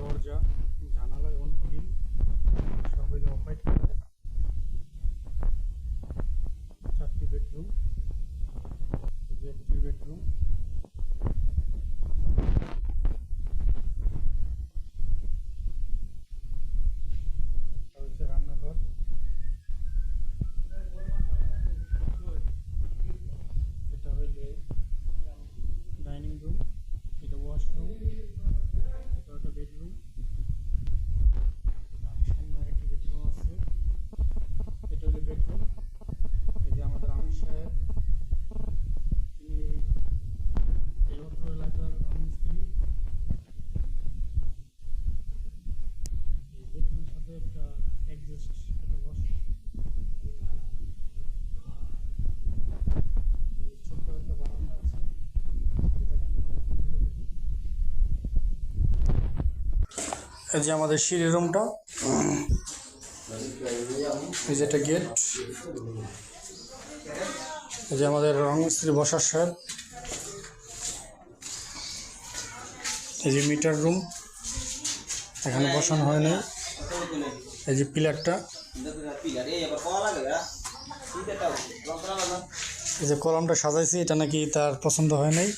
দরজা, জানালা এবং গ্রিল সব হইলে অফ হোয়াইট কালার। 4টি বেডরুম, এই যে একটি বেডরুম, এটা হচ্ছে রান্নাঘর, এটা হইলে ডাইনিং রুম, এটা ওয়াশরুম, এটা একটা বেডরুম, আর সামনে আরেকটি বেডরুম আছে, এটা হলো বেডরুম। এই যে আমাদের আমির সাহেব, তিনি এই অত্র এলাকার রাজমিস্ত্রি। এই বেডরুমের সাথে একটা এক্সস্ট, একটা ওয়াশরুম, ছোট্ট একটা বারান্দা আছে, যেটাকে আমরা বেডরুম বলে থাকি। এই যে আমাদের সিঁড়ি রুমটা, এই যে একটা গেট, এই যে আমাদের রং মিস্ত্রি বসার সাহেব, এই যে মিটার রুম, এখানে বসানো হয়নি, এই যে পিলারটা, এই যে কলমটা সাজাইছি, এটা নাকি তার পছন্দ হয় নাই।